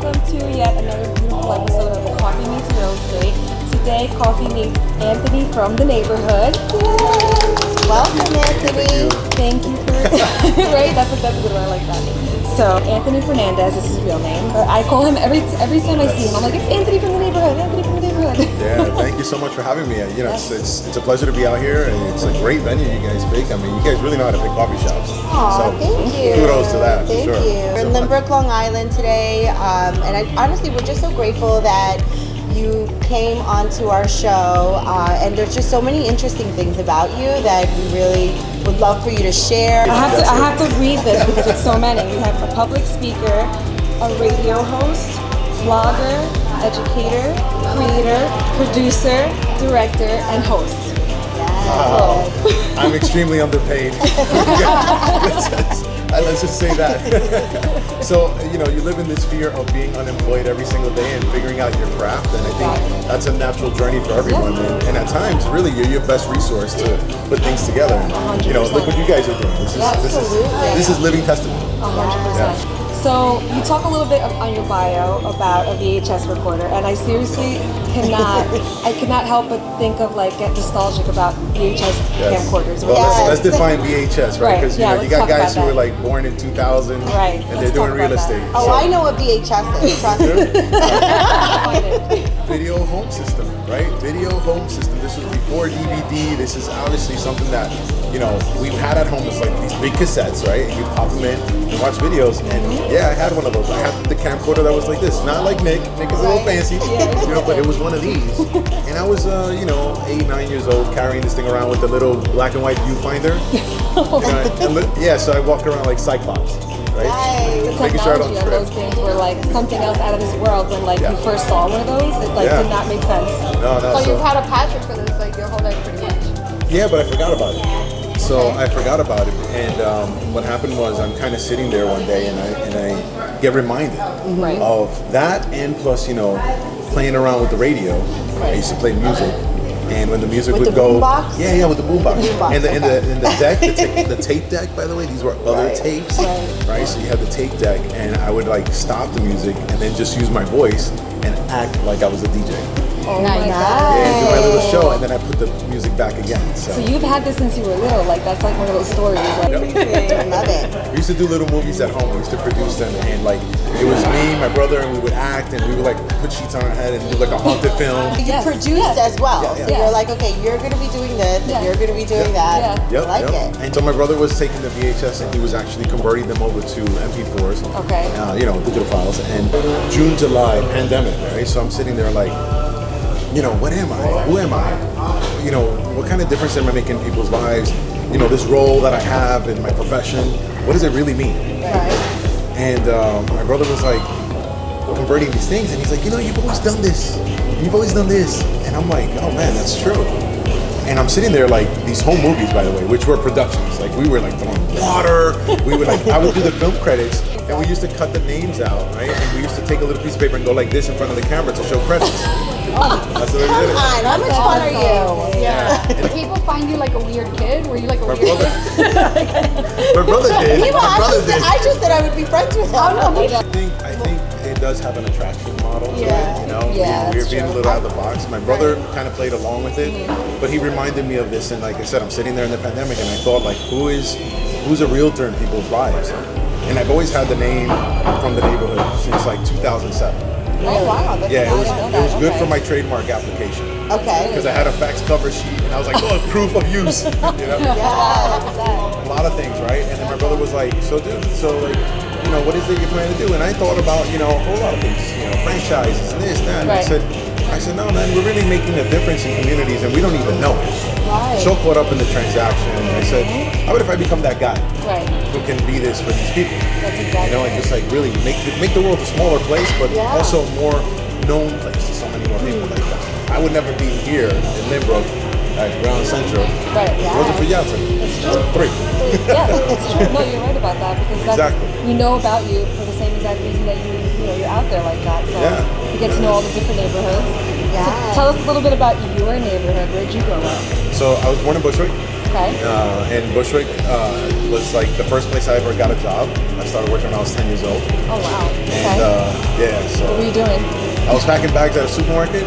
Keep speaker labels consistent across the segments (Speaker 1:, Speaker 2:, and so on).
Speaker 1: welcome to yet another beautiful episode of Coffee Meets Real Estate. Today, Coffee meets Anthony from the neighborhood.
Speaker 2: Yes. Welcome, Anthony.
Speaker 1: Thank you for right. That's a good one. I like that. So Anthony Fernandez is his real name, but I call him every time I see him. I'm like, it's Anthony from the neighborhood. Anthony from the neighborhood.
Speaker 3: Yeah, thank you so much for having me. You know, it's a pleasure to be out here, and it's a great venue you guys pick. I mean, you guys really know how to pick coffee shops.
Speaker 2: Aw, thank you.
Speaker 3: Kudos to that.
Speaker 2: Thank
Speaker 3: for sure.
Speaker 2: you. We're in Lynbrook, Long Island today, and honestly, we're just so grateful that you came onto our show, and there's just so many interesting things about you that we really would love for you to share.
Speaker 1: I have to read this because it's so many. We have a public speaker, a radio host, blogger, educator, creator, producer, director, and host.
Speaker 3: I'm extremely underpaid. Let's just say that. So, you know, you live in this fear of being unemployed every single day and figuring out your craft, and I think that's a natural journey for everyone. And at times, really, you're your best resource to put things together. You know, look what you guys are doing. This is living testament.
Speaker 1: 100%.
Speaker 3: Yeah.
Speaker 1: So you talk a little bit on your bio about a VHS recorder, and I seriously cannot help but think of get nostalgic about VHS camcorders.
Speaker 3: Well, let's define VHS, right? Because you got guys who were born in 2000,
Speaker 1: right?
Speaker 3: And they're doing real estate.
Speaker 2: Oh, so. I know what VHS is. Trust me.
Speaker 3: Video home system, right? Video home system. This was before DVD. This is obviously something that we had at home. It's like these big cassettes, right? And you pop them in and watch videos. And yeah, I had one of those. I had the camcorder that was like this, not like Nick. Nick is a little fancy, but it was one of these. And I was, 8, 9 years old, carrying this thing around with the little black and white viewfinder. So I walk around like Cyclops, right?
Speaker 1: Nice. The technology on those things were something else out of this world. When you first saw one of those, it did not make sense.
Speaker 3: No.
Speaker 4: So you've had a passion for this your whole life, pretty much.
Speaker 3: Yeah, but I forgot about it. So I forgot about it, and what happened was I'm kind of sitting there one day, and I get reminded of that, and plus playing around with the radio. I used to play music, and when the music would go,
Speaker 2: boombox?
Speaker 3: Yeah, with the boombox, and the deck, the tape deck. By the way, these were other tapes, right? So you had the tape deck, and I would stop the music and then just use my voice and act like I was a DJ.
Speaker 1: Oh my God.
Speaker 3: Yeah, do my little show, and then I put the music back again.
Speaker 1: So you've had this since you were little, that's one of those stories.
Speaker 2: I love it.
Speaker 3: We used to do little movies at home. We used to produce them, and it was me, my brother, and we would act, and we would put sheets on our head and do a haunted film.
Speaker 2: You produced as well. So you're like, okay, you're going to be doing this, and you're going to be doing that.
Speaker 3: Yep,
Speaker 2: I like it.
Speaker 3: And so my brother was taking the VHS, and he was actually converting them over to MP4s.
Speaker 1: Okay.
Speaker 3: Digital files. And June, July, pandemic, right? So I'm sitting there what am I? Who am I? What kind of difference am I making in people's lives? This role that I have in my profession, what does it really mean?
Speaker 2: Right.
Speaker 3: And my brother was converting these things, and he's like, you've always done this. You've always done this. And I'm like, oh man, that's true. And I'm sitting there these home movies, by the way, which were productions. We were throwing water. We would I would do the film credits, and we used to cut the names out, right? And we used to take a little piece of paper and go like this in front of the camera to show credits. That's the way we did it.
Speaker 2: How much fun are you?
Speaker 4: Yeah. Did people find you a weird kid? Were you a weird kid?
Speaker 3: My brother did.
Speaker 2: I just said I would be friends with him.
Speaker 3: I think it does have an attraction model.
Speaker 2: Yeah.
Speaker 3: We're being a little out of the box. My brother kind of played along with it, but he reminded me of this. And like I said, I'm sitting there in the pandemic, and I thought, who's a realtor in people's lives? And I've always had the name from the neighborhood since 2007.
Speaker 2: Oh wow!
Speaker 3: It was good for my trademark application.
Speaker 2: Okay.
Speaker 3: Because I had a fax cover sheet, and I was like, oh, proof of use.
Speaker 2: Yeah.
Speaker 3: A lot of things, right? And then my brother was like, so dude, what is it you plan to do? And I thought about, a whole lot of things, franchises and this, that. And I said, no, man, we're really making a difference in communities, and we don't even know it.
Speaker 1: Right.
Speaker 3: So caught up in the transaction, and I said, how about if I become that guy who can be this for these people?
Speaker 1: That's exactly.
Speaker 3: And just really make the world a smaller place, but also a more known place to so many more people like that. I would never be here in Lynbrook at Ground Central.
Speaker 1: Right.
Speaker 3: It wasn't for Yalta.
Speaker 1: That's true.
Speaker 3: 3.
Speaker 1: Yeah, that's true. No, you're right about that, because we know about you for the same exact reason that you're out there like that. So you get to know all the different neighborhoods. Yeah. So tell us a little bit about your neighborhood. Where'd you grow up?
Speaker 3: So I was born in Bushwick.
Speaker 1: Okay.
Speaker 3: And Bushwick was like the first place I ever got a job. I started working when I was 10 years old.
Speaker 1: Oh wow.
Speaker 3: And yeah, so
Speaker 1: What were you doing?
Speaker 3: I was packing bags at a supermarket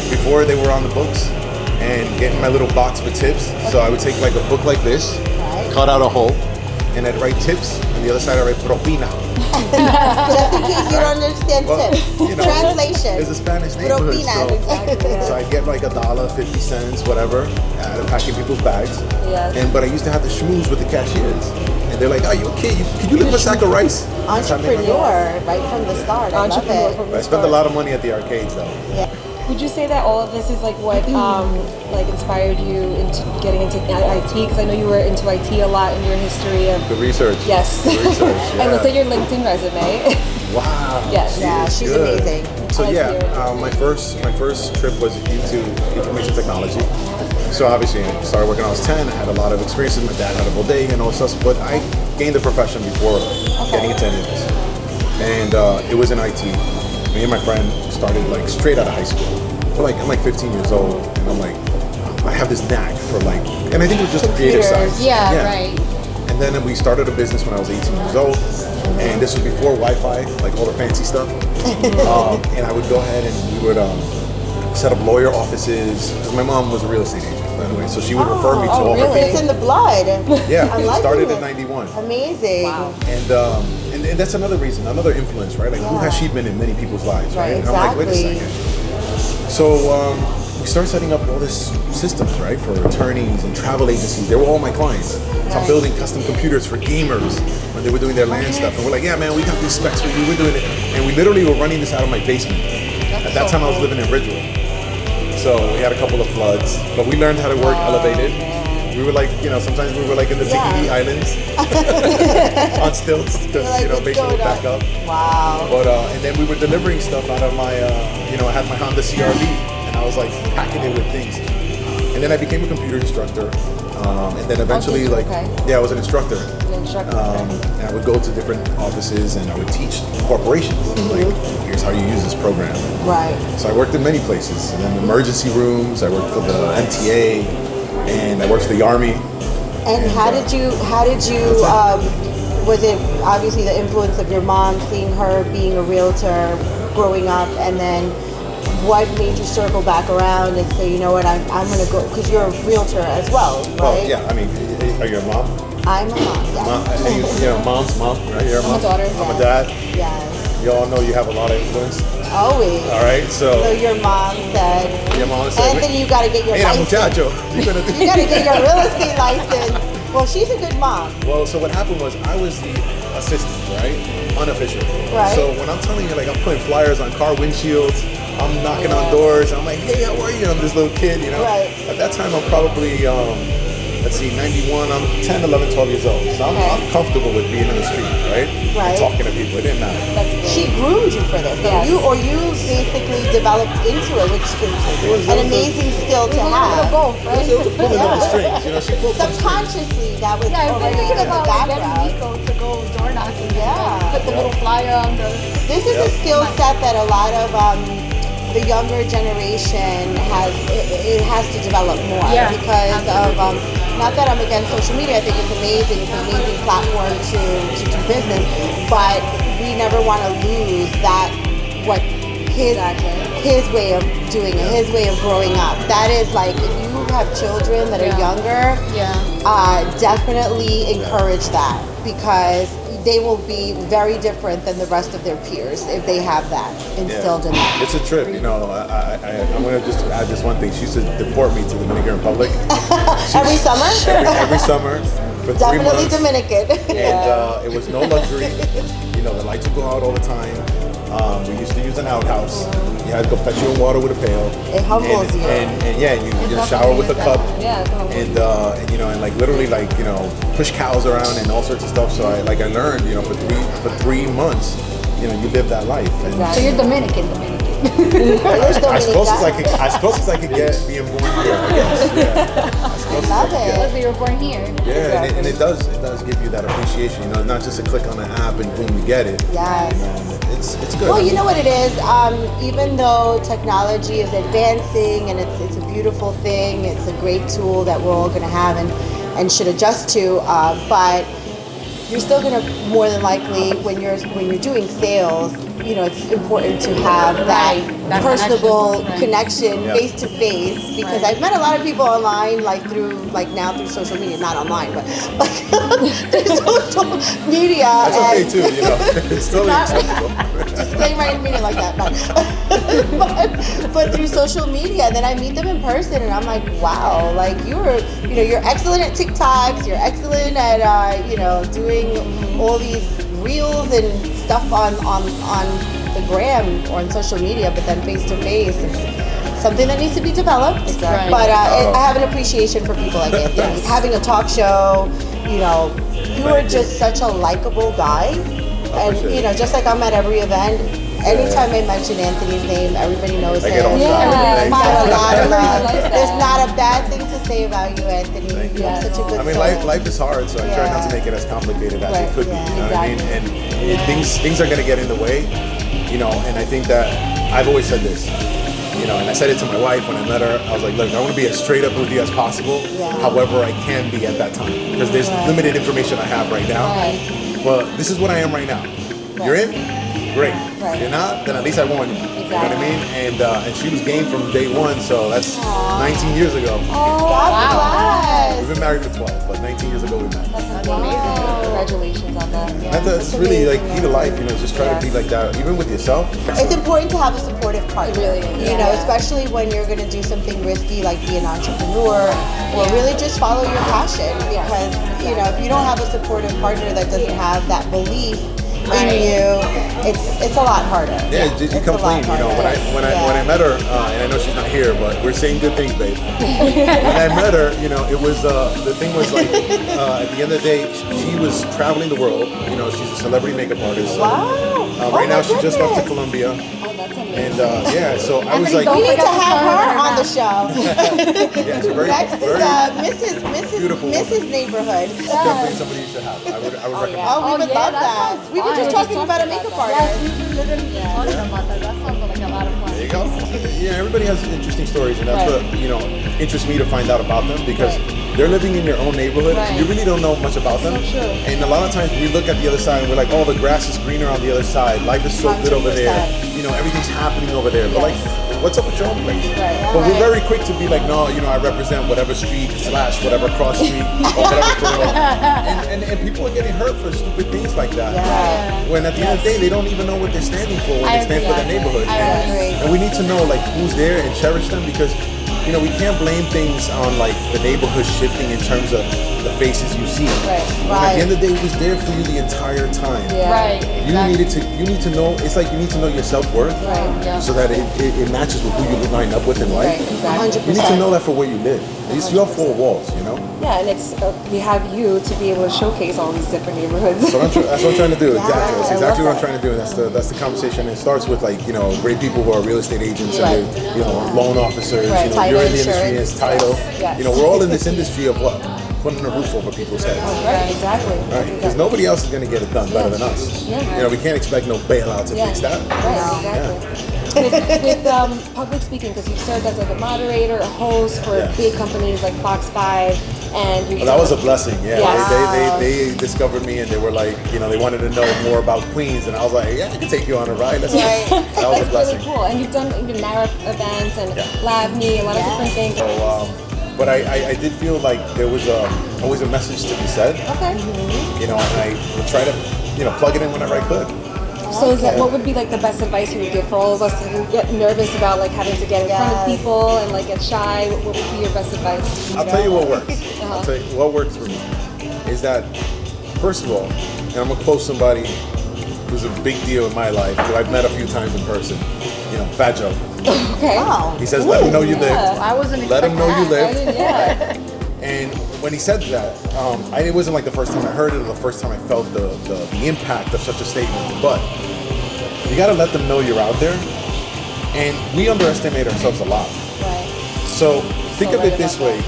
Speaker 3: before they were on the books and getting my little box for tips. So I would take like a book like this, cut out a hole, and I'd write tips. On the other side, I'd write propina.
Speaker 2: Just in case you don't understand tips.
Speaker 3: You know,
Speaker 2: Translation.
Speaker 3: It's a Spanish neighborhood.
Speaker 2: Propinas.
Speaker 3: So I get like $1, 50 cents, whatever, out of packing people's bags.
Speaker 1: Yes.
Speaker 3: But I used to have to schmooze with the cashiers. And they're like, "Are you okay? Can you lift a sack of rice?"
Speaker 2: Entrepreneur, right from the start. I love
Speaker 1: Entrepreneur
Speaker 2: it.
Speaker 1: from the
Speaker 3: I spent a
Speaker 1: start.
Speaker 3: lot of money at the arcades though.
Speaker 2: Yeah.
Speaker 1: Would you say that all of this is like what like inspired you into getting into IT? Because I know you were into IT a lot in your history of.
Speaker 3: Good research.
Speaker 1: Yes.
Speaker 3: Good research.
Speaker 1: I
Speaker 3: Yeah.
Speaker 1: looked at your LinkedIn resume.
Speaker 3: Wow.
Speaker 1: Yes.
Speaker 2: Yeah, she's
Speaker 3: Good.
Speaker 2: amazing.
Speaker 3: So
Speaker 1: Let's
Speaker 3: yeah,
Speaker 1: hear it.
Speaker 3: my first trip was into information technology. So obviously, I started working when I was 10. I had a lot of experiences. My dad had a bodega and all stuff, but I gained a profession before getting into any of this. And it was in IT. Me and my friend started like straight out of high school. I'm like 15 years old, and I'm like, I have this knack for like, and I think it was just the creative side.
Speaker 4: Yeah, right.
Speaker 3: And then we started a business when I was 18 years old, and this was before Wi-Fi, like all the fancy stuff. And I would go ahead and we would set up lawyer offices, because my mom was a real estate agent, by the way, so she would refer me to all her
Speaker 2: It's in the blood.
Speaker 3: Yeah,
Speaker 2: I'm
Speaker 3: it
Speaker 2: liking
Speaker 3: started
Speaker 2: this.
Speaker 3: in 91.
Speaker 2: Amazing.
Speaker 1: Wow.
Speaker 3: And that's another reason, another influence, right? Like, who has she been in many people's lives, right?
Speaker 2: Right,
Speaker 3: And I'm like, wait a
Speaker 2: exactly.
Speaker 3: second. So we started setting up all this systems, right, for attorneys and travel agencies. They were all my clients. So I'm building custom computers for gamers when they were doing their LAN stuff. And we're like, yeah, man, we got these specs for you. We're doing it. And we literally were running this out of my basement. At that time, I was living in Ridgewood. So we had a couple of floods, but we learned how to work elevated. We were like, sometimes we were like in the Tahiti Islands on stilts because, basement would back up.
Speaker 2: Wow.
Speaker 3: But, and then we were delivering stuff out of my, I had my Honda CRV and I was like packing it with things. And then I became a computer instructor. And then eventually,
Speaker 1: did you?
Speaker 3: I was an instructor.
Speaker 1: An instructor.
Speaker 3: And I would go to different offices and I would teach corporations, like, here's how you use this program.
Speaker 2: Right.
Speaker 3: So I worked in many places, and in emergency rooms. I worked for the MTA, and I worked for the Army.
Speaker 2: And how did you, was it obviously the influence of your mom, seeing her being a realtor, growing up, and then what made you circle back around and say, you know what, I'm going to go, because you're a realtor as well, right?
Speaker 3: Well, yeah, I mean, are you a mom?
Speaker 2: I'm a mom, yes.
Speaker 3: Mom's mom, right? You're a mom.
Speaker 1: I'm a daughter.
Speaker 3: I'm a dad.
Speaker 2: Yes,
Speaker 3: You all know you have a lot of influence.
Speaker 2: always.
Speaker 3: All right,
Speaker 2: So your mom said,
Speaker 3: your mom said,
Speaker 2: Anthony, you got to get your
Speaker 3: "Hey,
Speaker 2: license.
Speaker 3: muchacho,
Speaker 2: You got to get your real estate license. Well, she's a good mom.
Speaker 3: Well, so what happened was I was the assistant, right? Unofficial.
Speaker 2: Right.
Speaker 3: So when I'm telling you, like, I'm putting flyers on car windshields, I'm knocking on doors, I'm like, hey, how are you? I'm this little kid,
Speaker 2: Right.
Speaker 3: At that time, I'm probably, 91, I'm 10, 11, 12 years old. So I'm comfortable with being in the street, right?
Speaker 2: Right.
Speaker 3: And talking to people, it didn't matter.
Speaker 2: She groomed you for this.
Speaker 1: Yes.
Speaker 2: You basically developed into it, which is an amazing skill to
Speaker 4: A little
Speaker 2: have.
Speaker 4: both, right?
Speaker 3: It was pulling up the strings, she pulled some strings.
Speaker 2: Subconsciously, that was
Speaker 4: Yeah, I've been
Speaker 2: already
Speaker 4: thinking
Speaker 2: in the
Speaker 4: about like getting
Speaker 2: background.
Speaker 4: Nico to go door knocking.
Speaker 2: Yeah.
Speaker 4: Put the little flyer on the.
Speaker 2: This is a skill set that a lot of the younger generation has to develop more
Speaker 4: Yeah,
Speaker 2: because of not that I'm against social media. I think it's amazing. It's an amazing platform to do business, but we never want to lose that his way of doing it, his way of growing up. That is like if you have children that are younger, definitely encourage that because they will be very different than the rest of their peers if they have that instilled in them.
Speaker 3: It's a trip, I'm going to just add this one thing. She used to deport me to the Dominican Republic.
Speaker 2: Every summer?
Speaker 3: Every summer for 3
Speaker 2: Definitely
Speaker 3: months.
Speaker 2: Dominican.
Speaker 3: And it was no luxury. The lights would go out all the time. We used to use an outhouse. You had to go fetch your water with a pail.
Speaker 2: It humbles you.
Speaker 3: And you shower with a cup.
Speaker 1: Yeah.
Speaker 3: And like literally like push cows around and all sorts of stuff. So I learned for 3 months you live that life. And
Speaker 4: So you're Dominican.
Speaker 3: as close as I could get being born here, I guess. Yeah. As close as
Speaker 2: Love
Speaker 3: could
Speaker 2: it.
Speaker 3: get.
Speaker 4: So you were born here.
Speaker 3: Yeah, and it does give you that appreciation. Not just a click on an app and boom, you get it.
Speaker 2: Yes.
Speaker 3: And it's good.
Speaker 2: Well, you know what it is. Even though technology is advancing and it's a beautiful thing, it's a great tool that we're all going to have. And and should adjust to. But you're still gonna more than likely when you're doing sales, you know, it's important to have that personable connection face to face, because I've met a lot of people online, like now through social media, not online, but like through social media.
Speaker 3: That's okay too, you know. It's totally acceptable.
Speaker 2: Just staying right in the meeting like that. But through social media, and then I meet them in person, and I'm like, wow, like you're excellent at TikToks, you're excellent at doing all these reels and stuff on the gram or on social media, but then face to face, it's something that needs to be developed.
Speaker 4: Exactly.
Speaker 2: But I have an appreciation for people like Anthony. Having a talk show, you are just such a likable guy, and just like I'm at every event. Anytime I mention Anthony's name, everybody knows him. Everybody's got a lot of love. There's not a bad thing to say about you, Anthony. You have such a good soul.
Speaker 3: Life is hard, so I try not to make it as complicated as it could be. You know what I mean? And things are going to get in the way, and I think that I've always said this, and I said it to my wife when I met her. I was like, look, I want to be as straight up with you as possible, however I can be at that time, because there's limited information I have right now. Well, this is what I am right now. You're in? Great. You're not? Then at least I won you. You know what I mean? And she was game from day one, so that's 19 years ago.
Speaker 2: God bless.
Speaker 3: We've been married for 12, but 19 years ago we met.
Speaker 1: That's amazing. Congratulations on that.
Speaker 3: That's really like key to life, just try to be like that, even with yourself.
Speaker 2: It's important to have a supportive partner.
Speaker 1: It really is.
Speaker 2: Especially when you're going to do something risky like be an entrepreneur, or really just follow your passion. Because if you don't have a supportive partner that doesn't have that belief in you, it's a lot harder.
Speaker 3: Yeah, you come clean. When I met her, and I know she's not here, but we're saying good things, babe. When I met her, it was the thing was like at the end of the day, she was traveling the world. She's a celebrity makeup artist.
Speaker 2: Wow.
Speaker 3: Right now, she just left to Colombia. And so I was like,
Speaker 2: we need to have her on the show.
Speaker 3: Yeah, she's very
Speaker 2: Mrs. Neighborhood.
Speaker 3: Definitely somebody you should have. I would recommend.
Speaker 2: Oh, we would love that. We were just talking about a makeup artist.
Speaker 4: Yes, we were literally talking about that. That sounds like a lot of fun.
Speaker 3: There you go. Yeah, everybody has interesting stories, and that's what interests me to find out about them, because they're living in your own neighborhood. You really don't know much about them.
Speaker 1: So true.
Speaker 3: And a lot of times we look at the other side and we're like, oh, the grass is greener on the other side. Life is so good over there. Everything's happening over there. But like, what's up with your own place? But we're very quick to be like, no, I represent whatever street / whatever cross street or whatever borough. And people are getting hurt for stupid things like that. When at the end of the day, they don't even know what they're standing for when they stand for their neighborhood. And we need to know like who's there and cherish them, because we can't blame things on like the neighborhood shifting in terms of the faces you see. At the end of the day, it was there for you the entire time. You need to know. It's like you need to know your self-worth, so that it matches with who you line up with in life.
Speaker 2: 100%.
Speaker 3: You need to know that for where you live. It's your four walls,
Speaker 1: Yeah, and it's we have you to be able to showcase all these different neighborhoods.
Speaker 3: So that's what I'm trying to do. Exactly. That's exactly what I'm trying to do. That's the conversation. It starts with like great people who are real estate agents and loan officers. You're in the industry as title. We're all in this industry of what? Putting a roof over people's heads.
Speaker 1: Exactly.
Speaker 3: Right? Because nobody else is going to get it done better than us. We can't expect no bailout to fix that.
Speaker 1: Exactly. With public speaking, because you've served as like a moderator, a host for big companies like Fox 5, and you.
Speaker 3: Well, that was a blessing. They discovered me, and they were like, they wanted to know more about Queens, and I was like, yeah, I can take you on a ride. That was a blessing.
Speaker 1: Really cool, and you've done even NARA events and Lab Me, a lot of different things.
Speaker 3: So, but I did feel like there was always a message to be said. And I would try to plug it in whenever I could.
Speaker 1: So what would be like the best advice you would give for all of us who get nervous about like having to get in front of people and like get shy? What would be your best advice?
Speaker 3: I'll tell you what works. I'll tell you what works for me is that, first of all, and I'm gonna quote somebody who's a big deal in my life, who I've met a few times in person. Fat Joe.
Speaker 1: Okay.
Speaker 2: Wow.
Speaker 3: He says, "Let them know you lived."
Speaker 4: I wasn't
Speaker 3: Let them know you lived.
Speaker 1: Yeah.
Speaker 3: And when he said that, it wasn't like the first time I heard it or the first time I felt the impact of such a statement. But you got to let them know you're out there. And we underestimate ourselves a lot. So think of it this way.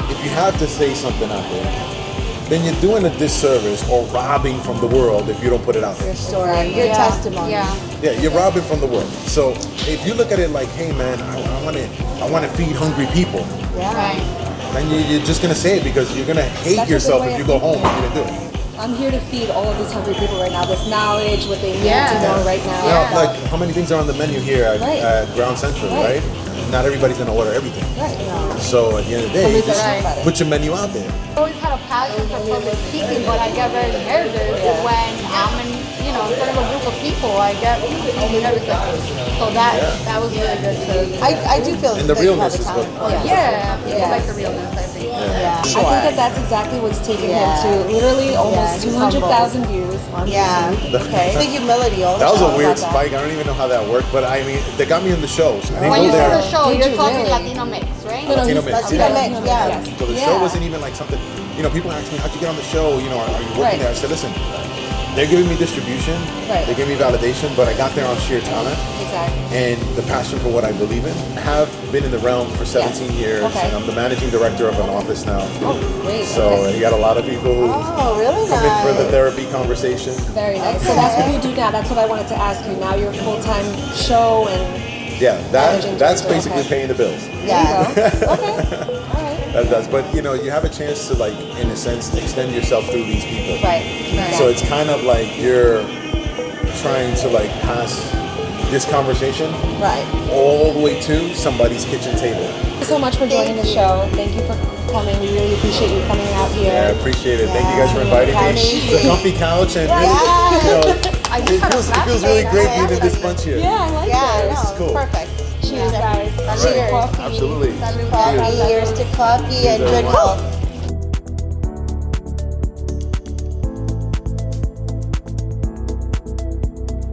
Speaker 3: If you have to say something out there, then you're doing a disservice or robbing from the world if you don't put it out there.
Speaker 2: Your story, your testimony.
Speaker 3: Yeah, you're robbing from the world. So if you look at it like, hey man, I want to feed hungry people. then you're just gonna say it because you're gonna hate
Speaker 1: That's a good
Speaker 3: yourself
Speaker 1: way
Speaker 3: if you
Speaker 1: of
Speaker 3: go home
Speaker 1: thinking.
Speaker 3: and you didn't do it.
Speaker 1: I'm here to feed all of these hungry people right now. This knowledge, what they need to know right now.
Speaker 3: You know, like how many things are on the menu here at,
Speaker 1: Right.
Speaker 3: at Ground Central,
Speaker 1: Right.
Speaker 3: right? Not everybody's gonna order everything.
Speaker 1: Right.
Speaker 3: So at the end of the day, you
Speaker 1: Somebody's
Speaker 3: just
Speaker 1: gotta talk about it.
Speaker 3: put your menu out there.
Speaker 4: I always had a passion for public speaking, but I get very nervous when I'm in, in front of a group of people. I get nervous. So that was really good to.
Speaker 2: I do feel
Speaker 3: And the
Speaker 2: that you have
Speaker 3: realness
Speaker 2: a
Speaker 3: is
Speaker 2: talent
Speaker 3: what-
Speaker 2: for it.
Speaker 4: Yeah,
Speaker 2: Yeah.
Speaker 4: I like the realness, I think.
Speaker 2: Yeah.
Speaker 1: I think that that's exactly what's taking him
Speaker 2: Yeah.
Speaker 1: to literally almost
Speaker 2: he's
Speaker 1: 200,000 views on
Speaker 2: Yeah.
Speaker 1: YouTube.
Speaker 2: Okay. It's the humility also.
Speaker 3: That was a weird
Speaker 1: about that.
Speaker 3: spike. I don't even know how that worked, but I mean, they got me in the shows. I didn't
Speaker 4: When
Speaker 3: go
Speaker 4: you
Speaker 3: there.
Speaker 4: saw the show,
Speaker 1: Did
Speaker 4: you're
Speaker 1: you
Speaker 4: talking
Speaker 1: really?
Speaker 4: Latino Mixx, right?
Speaker 1: No,
Speaker 3: Latino
Speaker 1: he's-
Speaker 3: Mixx,
Speaker 2: Latino
Speaker 3: yeah.
Speaker 2: Mixx, yeah.
Speaker 1: yes.
Speaker 3: So the show wasn't even like something, people ask me, how'd you get on the show? Are you working
Speaker 1: Right.
Speaker 3: there? I said, listen, they're giving me distribution,
Speaker 1: Right.
Speaker 3: they give me validation, but I got there on sheer talent
Speaker 1: Exactly.
Speaker 3: and the passion for what I believe in. I have been in the realm for 17 years,
Speaker 1: Okay.
Speaker 3: and I'm the managing director of an office now.
Speaker 1: Oh, great.
Speaker 3: So
Speaker 1: okay.
Speaker 3: you got a lot of people who
Speaker 2: Oh, really
Speaker 3: come in for the
Speaker 2: nice.
Speaker 3: therapy conversation.
Speaker 1: Very nice. So that's what you do now. That's what I wanted to ask you. Now you're a full-time show and
Speaker 3: Yeah,
Speaker 1: Managing
Speaker 3: that's
Speaker 1: director,
Speaker 3: basically
Speaker 1: okay.
Speaker 3: paying the bills.
Speaker 2: Yeah.
Speaker 1: okay. All right.
Speaker 3: That does, but you have a chance to like, in a sense, extend yourself through these people.
Speaker 1: Right.
Speaker 3: So it's kind of like you're trying to like pass this conversation
Speaker 2: Right.
Speaker 3: all the way to somebody's kitchen table.
Speaker 1: Thank you so much for joining the show. Thank you for coming. We really appreciate you coming out here.
Speaker 3: Yeah, I appreciate it. Thank you guys for inviting me.
Speaker 1: Amazing.
Speaker 3: It's a comfy couch and
Speaker 4: I
Speaker 3: it
Speaker 4: just had a
Speaker 3: feels really great being in this
Speaker 2: Yeah.
Speaker 3: bunch here.
Speaker 1: Yeah, I like
Speaker 2: Yeah,
Speaker 1: this.
Speaker 2: no,
Speaker 3: It's cool.
Speaker 2: perfect.
Speaker 1: Cheers, guys.
Speaker 2: Cheers.
Speaker 1: Coffee.
Speaker 3: Absolutely.
Speaker 2: Coffee, here's to coffee and
Speaker 3: Cheers,
Speaker 2: good
Speaker 3: everyone.
Speaker 2: health.